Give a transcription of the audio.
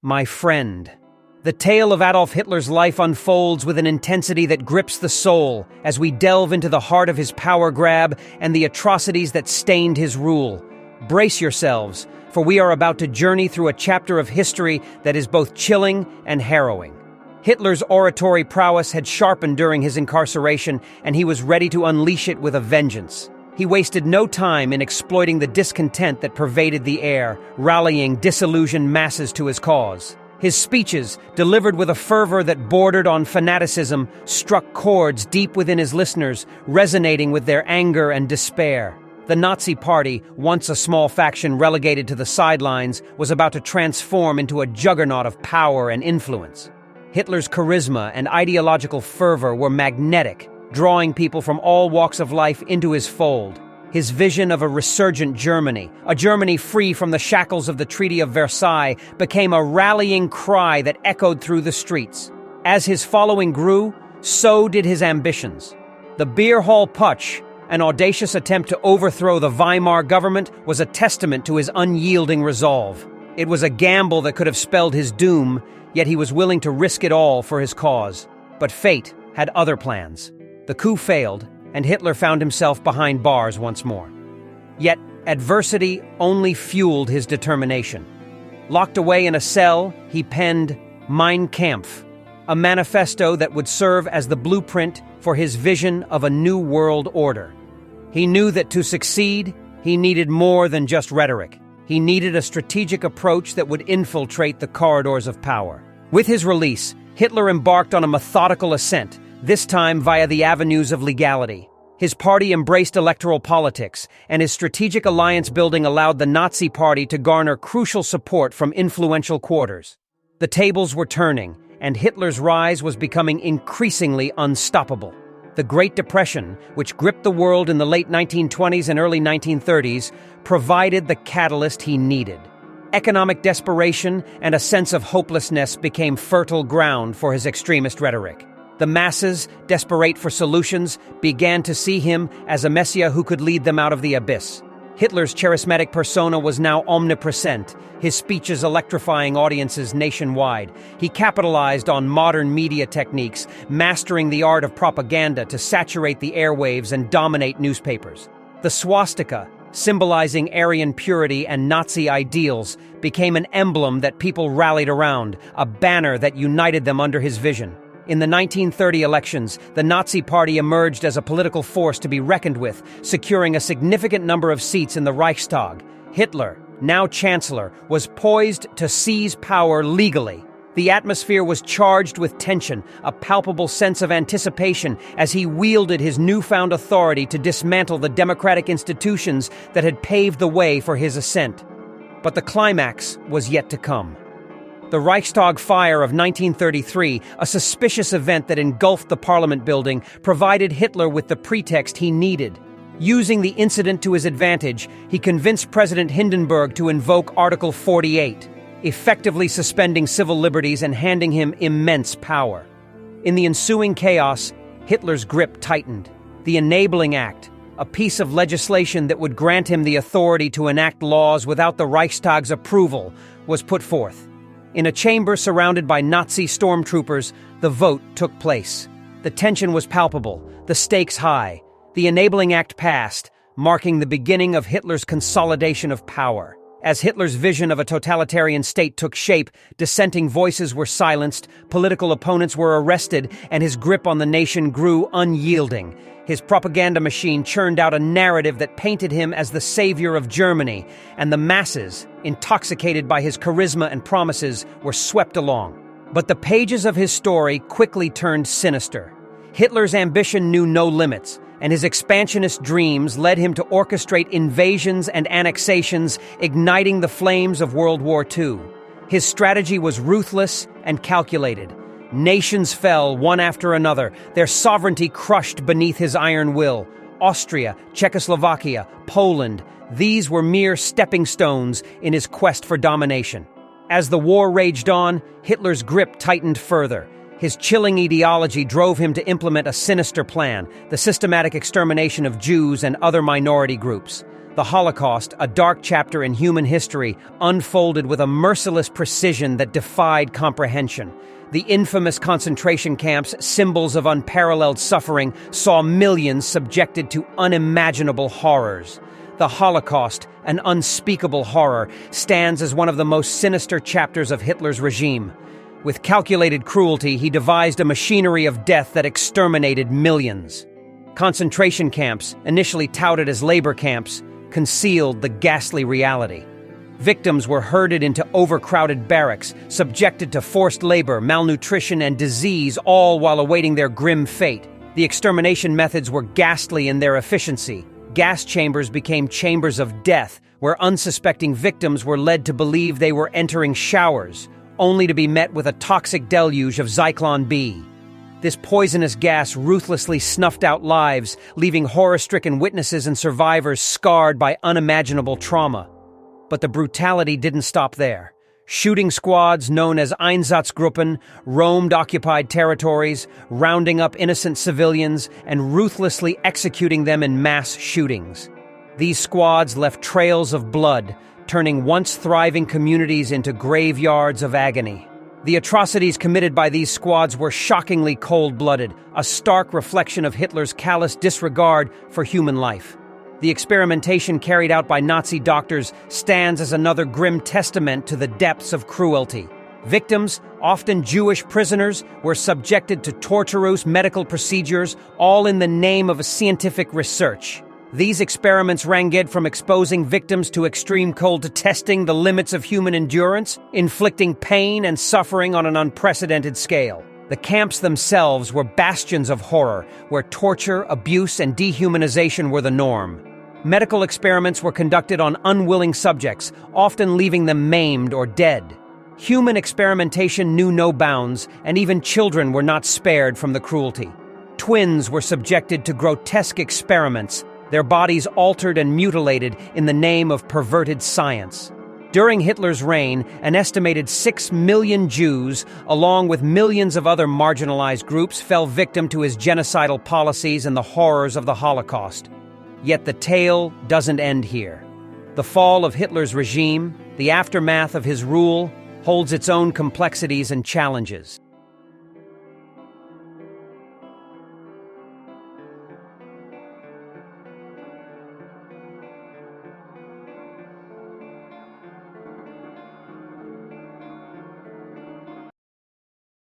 My friend. The tale of Adolf Hitler's life unfolds with an intensity that grips the soul as we delve into the heart of his power grab and the atrocities that stained his rule. Brace yourselves, for we are about to journey through a chapter of history that is both chilling and harrowing. Hitler's oratory prowess had sharpened during his incarceration, and he was ready to unleash it with a vengeance. He wasted no time in exploiting the discontent that pervaded the air, rallying disillusioned masses to his cause. His speeches, delivered with a fervor that bordered on fanaticism, struck chords deep within his listeners, resonating with their anger and despair. The Nazi Party, once a small faction relegated to the sidelines, was about to transform into a juggernaut of power and influence. Hitler's charisma and ideological fervor were magnetic, drawing people from all walks of life into his fold. His vision of a resurgent Germany, a Germany free from the shackles of the Treaty of Versailles, became a rallying cry that echoed through the streets. As his following grew, so did his ambitions. The Beer Hall Putsch, an audacious attempt to overthrow the Weimar government, was a testament to his unyielding resolve. It was a gamble that could have spelled his doom, yet he was willing to risk it all for his cause. But fate had other plans. The coup failed, and Hitler found himself behind bars once more. Yet, adversity only fueled his determination. Locked away in a cell, he penned Mein Kampf, a manifesto that would serve as the blueprint for his vision of a new world order. He knew that to succeed, he needed more than just rhetoric. He needed a strategic approach that would infiltrate the corridors of power. With his release, Hitler embarked on a methodical ascent, this time via the avenues of legality. His party embraced electoral politics, and his strategic alliance building allowed the Nazi Party to garner crucial support from influential quarters. The tables were turning, and Hitler's rise was becoming increasingly unstoppable. The Great Depression, which gripped the world in the late 1920s and early 1930s, provided the catalyst he needed. Economic desperation and a sense of hopelessness became fertile ground for his extremist rhetoric. The masses, desperate for solutions, began to see him as a messiah who could lead them out of the abyss. Hitler's charismatic persona was now omnipresent, his speeches electrifying audiences nationwide. He capitalized on modern media techniques, mastering the art of propaganda to saturate the airwaves and dominate newspapers. The swastika, symbolizing Aryan purity and Nazi ideals, became an emblem that people rallied around, a banner that united them under his vision. In the 1930 elections, the Nazi Party emerged as a political force to be reckoned with, securing a significant number of seats in the Reichstag. Hitler, now Chancellor, was poised to seize power legally. The atmosphere was charged with tension, a palpable sense of anticipation as he wielded his newfound authority to dismantle the democratic institutions that had paved the way for his ascent. But the climax was yet to come. The Reichstag fire of 1933, a suspicious event that engulfed the Parliament building, provided Hitler with the pretext he needed. Using the incident to his advantage, he convinced President Hindenburg to invoke Article 48, effectively suspending civil liberties and handing him immense power. In the ensuing chaos, Hitler's grip tightened. The Enabling Act, a piece of legislation that would grant him the authority to enact laws without the Reichstag's approval, was put forth. In a chamber surrounded by Nazi stormtroopers, the vote took place. The tension was palpable, the stakes high. The Enabling Act passed, marking the beginning of Hitler's consolidation of power. As Hitler's vision of a totalitarian state took shape, dissenting voices were silenced, political opponents were arrested, and his grip on the nation grew unyielding. His propaganda machine churned out a narrative that painted him as the savior of Germany, and the masses, intoxicated by his charisma and promises, were swept along. But the pages of his story quickly turned sinister. Hitler's ambition knew no limits, and his expansionist dreams led him to orchestrate invasions and annexations, igniting the flames of World War II. His strategy was ruthless and calculated. Nations fell one after another, their sovereignty crushed beneath his iron will. Austria, Czechoslovakia, Poland, these were mere stepping stones in his quest for domination. As the war raged on, Hitler's grip tightened further. His chilling ideology drove him to implement a sinister plan, the systematic extermination of Jews and other minority groups. The Holocaust, a dark chapter in human history, unfolded with a merciless precision that defied comprehension. The infamous concentration camps, symbols of unparalleled suffering, saw millions subjected to unimaginable horrors. The Holocaust, an unspeakable horror, stands as one of the most sinister chapters of Hitler's regime. With calculated cruelty, he devised a machinery of death that exterminated millions. Concentration camps, initially touted as labor camps, concealed the ghastly reality. Victims were herded into overcrowded barracks, subjected to forced labor, malnutrition, and disease, all while awaiting their grim fate. The extermination methods were ghastly in their efficiency. Gas chambers became chambers of death, where unsuspecting victims were led to believe they were entering showers, only to be met with a toxic deluge of Zyklon B. This poisonous gas ruthlessly snuffed out lives, leaving horror-stricken witnesses and survivors scarred by unimaginable trauma. But the brutality didn't stop there. Shooting squads known as Einsatzgruppen roamed occupied territories, rounding up innocent civilians and ruthlessly executing them in mass shootings. These squads left trails of blood, turning once thriving communities into graveyards of agony. The atrocities committed by these squads were shockingly cold-blooded, a stark reflection of Hitler's callous disregard for human life. The experimentation carried out by Nazi doctors stands as another grim testament to the depths of cruelty. Victims, often Jewish prisoners, were subjected to torturous medical procedures, all in the name of scientific research. These experiments ranged from exposing victims to extreme cold to testing the limits of human endurance, inflicting pain and suffering on an unprecedented scale. The camps themselves were bastions of horror, where torture, abuse, and dehumanization were the norm. Medical experiments were conducted on unwilling subjects, often leaving them maimed or dead. Human experimentation knew no bounds, and even children were not spared from the cruelty. Twins were subjected to grotesque experiments, their bodies altered and mutilated in the name of perverted science. During Hitler's reign, an estimated 6 million Jews, along with millions of other marginalized groups, fell victim to his genocidal policies and the horrors of the Holocaust. Yet the tale doesn't end here. The fall of Hitler's regime, the aftermath of his rule, holds its own complexities and challenges.